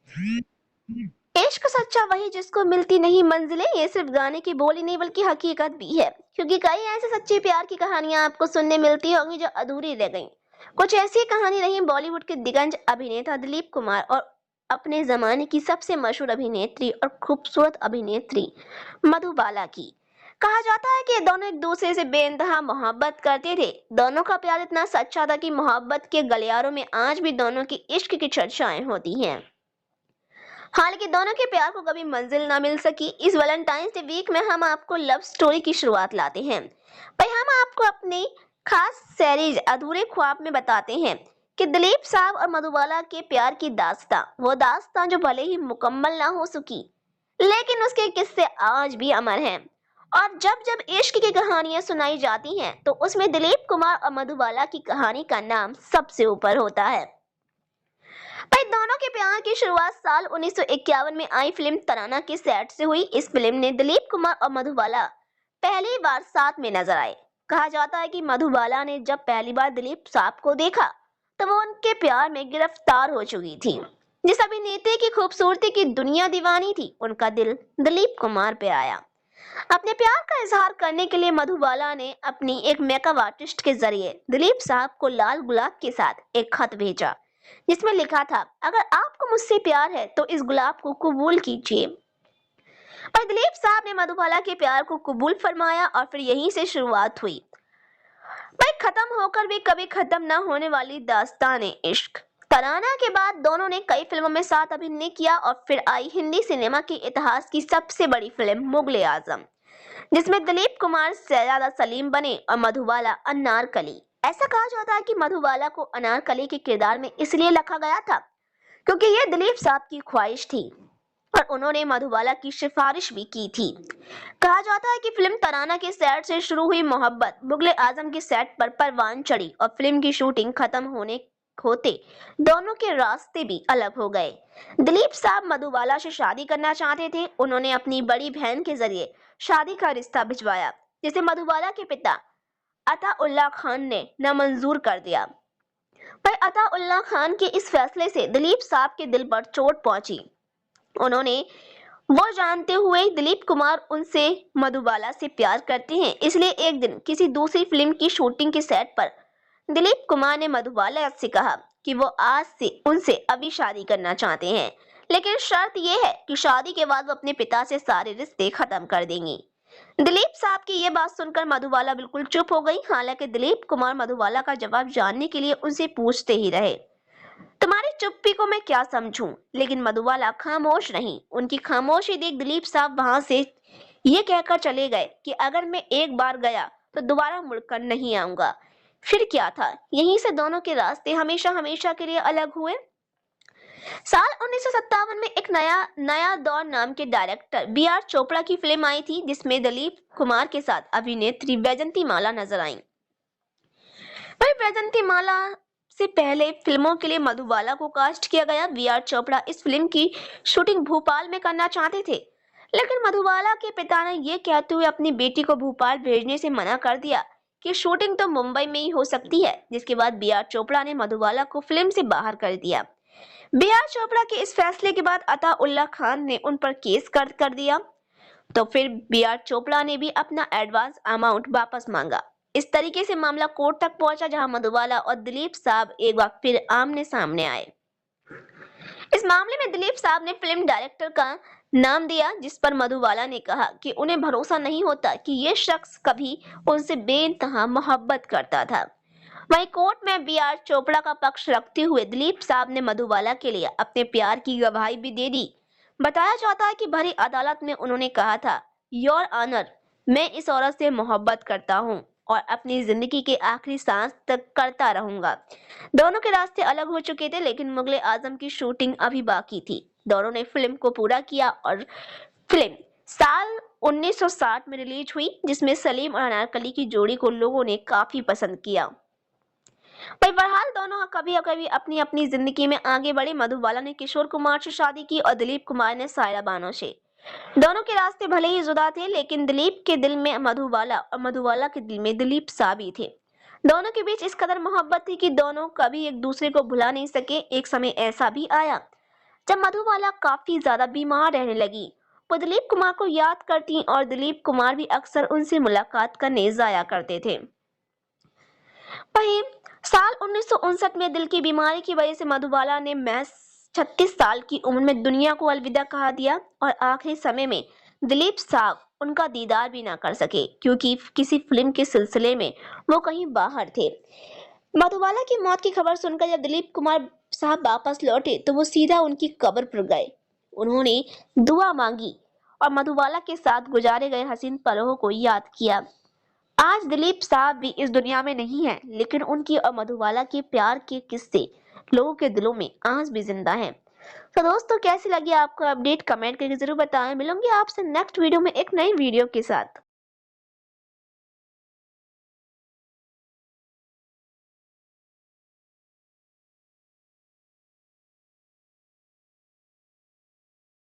इश्क सच्चा वही जिसको मिलती नहीं मंजिलें, ये सिर्फ गाने की बोली नहीं बल्कि हकीकत भी है। क्योंकि कई ऐसे सच्चे प्यार की कहानियां आपको सुनने मिलती होंगी जो अधूरी रह गईं। कुछ ऐसी कहानी रही बॉलीवुड के दिग्गज अभिनेता दिलीप कुमार और अपने जमाने की सबसे मशहूर अभिनेत्री और खूबसूरत अभिनेत्री मधुबाला की। कहा जाता है कि ये दोनों एक दूसरे से बेइंतहा मोहब्बत करते थे। दोनों का प्यार इतना सच्चा था कि मोहब्बत के गलियारों में आज भी दोनों की इश्क की चर्चाएं होती हैं। हालांकि दोनों के प्यार को कभी मंजिल ना मिल सकी, इस वैलेंटाइंस डे वीक में हम आपको लव स्टोरी की शुरुआत लाते हैं। भाई हम आपको अपनी खास सीरीज अधूरे ख्वाब में बताते हैं कि दिलीप साहब और मधुबाला के प्यार की दास्तां, वो दास्तां जो भले ही मुकम्मल ना हो सकी लेकिन उसके किस्से आज भी अमर हैं। और जब जब इश्क की कहानियां सुनाई जाती हैं तो उसमें दिलीप कुमार और मधुबाला की कहानी का नाम सबसे ऊपर होता है। भाई दोनों के प्यार की शुरुआत साल 1951 में आई फिल्म तराना के सेट से हुई। इस फिल्म ने दिलीप कुमार और मधुबाला पहली बार साथ में नजर आए। कहा जाता है कि मधुबाला ने जब पहली बार दिलीप साहब को देखा तो वो उनके प्यार में गिरफ्तार हो चुकी थी। जिस अभिनेत्री की खूबसूरती की दुनिया दीवानी थी, उनका दिल दिलीप कुमार पे आया। अपने प्यार का इजहार करने के लिए मधुबाला ने अपनी एक मेकअप आर्टिस्ट के जरिए दिलीप साहब को लाल गुलाब के साथ एक खत भेजा जिसमें लिखा था, अगर आपको मुझसे प्यार है तो इस गुलाब को कबूल कीजिए। पर दिलीप साहब ने मधुबाला के प्यार को कबूल फरमाया और फिर यहीं से शुरुआत हुई। भाई खत्म होकर भी कभी खत्म ना होने वाली दास्तान इश्क। तराना के बाद दोनों ने कई फिल्मों में साथ अभिनय किया और फिर आई हिंदी सिनेमा के इतिहास की सबसे बड़ी फिल्म मुगले आजम, जिसमें दिलीप कुमार शहजादा सलीम बने और मधुबाला अनारकली। ऐसा कहा जाता है कि मधुबाला को अनारकली के किरदार में इसलिए रखा गया था क्योंकि यह दिलीप साहब की ख्वाहिश थी और उन्होंने मधुबाला की सिफारिश भी की थी। कहा जाता है कि फिल्म तराना के सेट से शुरू हुई मोहब्बत मुगले आजम के सेट पर परवान चढ़ी और फिल्म की शूटिंग खत्म होने होते दोनों के रास्ते भी अलग हो गए। दिलीप साहब मधुबाला से शादी करना चाहते थे। उन्होंने अपनी बड़ी बहन के जरिए शादी का रिश्ता भिजवाया, जिसे मधुबाला के पिता अताउल्लाह खान ने नामंजूर कर दिया। पर अताउल्लाह खान के इस फैसले से दिलीप साहब के दिल पर चोट पहुंची। उन्होंने वो जानते हुए दिलीप कुमार उनसे मधुबाला से प्यार करते हैं, इसलिए एक दिन किसी दूसरी फिल्म की शूटिंग के सेट पर दिलीप कुमार ने मधुबाला से कहा कि वो आज से उनसे अभी शादी करना चाहते हैं, लेकिन शर्त यह है कि शादी के बाद वो अपने पिता से सारे रिश्ते खत्म कर देंगी। दिलीप साहब की ये बात सुनकर मधुबाला बिल्कुल चुप हो गई। हालांकि दिलीप कुमार मधुबाला का जवाब जानने के लिए उनसे पूछते ही रहे, तुम्हारी चुप्पी को मैं क्या समझूं, लेकिन मधुबाला खामोश नहीं। उनकी खामोशी देख दिलीप साहब वहां से ये कहकर चले गए कि अगर मैं एक बार गया तो दोबारा मुड़कर नहीं आऊंगा। फिर क्या था, यहीं से दोनों के रास्ते हमेशा हमेशा के लिए अलग हुए। साल 1957 में एक नया दौर नाम के डायरेक्टर B.R. चोपड़ा की फिल्म आई थी, जिसमें दिलीप कुमार के साथ अभिनेत्री वैजंती माला नजर आईं। वही वैजंती माला से पहले फिल्मों के लिए मधुबाला को कास्ट किया गया। B.R. चोपड़ा इस फिल्म की शूटिंग भोपाल में करना चाहते थे, लेकिन मधुबाला के पिता ने ये कहते हुए अपनी बेटी को भोपाल भेजने से मना कर दिया कि शूटिंग तो मुंबई में ही हो सकती है। जिसके बाद B.R. चोपड़ा ने मधुबाला को फिल्म से बाहर कर दिया। B.R. चोपड़ा के इस फैसले के बाद अताउल्लाह खान ने उन पर केस कर दिया, तो फिर B.R. चोपड़ा ने भी अपना एडवांस अमाउंट वापस मांगा। इस तरीके से मामला कोर्ट तक पहुंचा, जहां मधुबाला और दिलीप साहब एक बार फिर आमने सामने आए। इस मामले में दिलीप साहब ने फिल्म डायरेक्टर का नाम दिया, जिस पर मधुबाला ने कहा कि उन्हें भरोसा नहीं होता कि ये शख्स कभी उनसे बेइंतहा मोहब्बत करता था। वहीं कोर्ट में B.R. चोपड़ा का पक्ष रखते हुए दिलीप साहब ने मधुबाला के लिए अपने प्यार की गवाही भी दे दी। बताया जाता है कि भरी अदालत में उन्होंने कहा था, योर ऑनर, मैं इस औरत से मोहब्बत करता हूँ और अपनी जिंदगी के आखिरी सांस तक करता रहूंगा। दोनों के रास्ते अलग हो चुके थे, लेकिन मुगले आजम की शूटिंग अभी बाकी थी। दोनों ने फिल्म को पूरा किया और फिल्म साल 1960 में रिलीज हुई, जिसमें सलीम और अनारकली की जोड़ी को लोगों ने काफी पसंद किया। भाई बहरहाल दोनों कभी कभी अपनी अपनी जिंदगी में आगे बढ़े। मधुबाला ने किशोर कुमार से शादी की और दिलीप कुमार ने सायरा बानो से। दोनों के रास्ते भले ही जुदा थे, लेकिन दिलीप के दिल में मधुबाला और मधुबाला के दिल में दिलीप साहब ही थे। दोनों के बीच इस कदर मोहब्बत थी कि दोनों कभी एक दूसरे को भुला नहीं सके। एक समय ऐसा भी आया जब मधुबाला काफी ज्यादा बीमार रहने लगी। वो दिलीप कुमार को याद करती और दिलीप कुमार भी अक्सर उनसे मुलाकात करने जाया करते थे। वहीं साल 1959 में दिल की बीमारी की वजह से मधुबाला ने महज 36 साल की उम्र में दुनिया को अलविदा कहा दिया और आखिरी समय में दिलीप साहब उनका दीदार भी ना कर सके क्योंकि किसी फिल्म के सिलसिले में वो कहीं बाहर थे। मधुबाला की मौत की खबर सुनकर जब दिलीप कुमार साहब वापस लौटे तो वो सीधा उनकी कब्र पर गए। उन्होंने दुआ मांगी और मधुबाला के साथ गुजारे गए हसीन पलों को याद किया। आज दिलीप साहब भी इस दुनिया में नहीं है, लेकिन उनकी और मधुबाला के प्यार के किस्से लोगों के दिलों में आज भी जिंदा हैं। तो दोस्तों, कैसी लगी आपको अपडेट कमेंट करके जरूर बताएं। मिलूंगी आपसे नेक्स्ट वीडियो में एक नई वीडियो के साथ।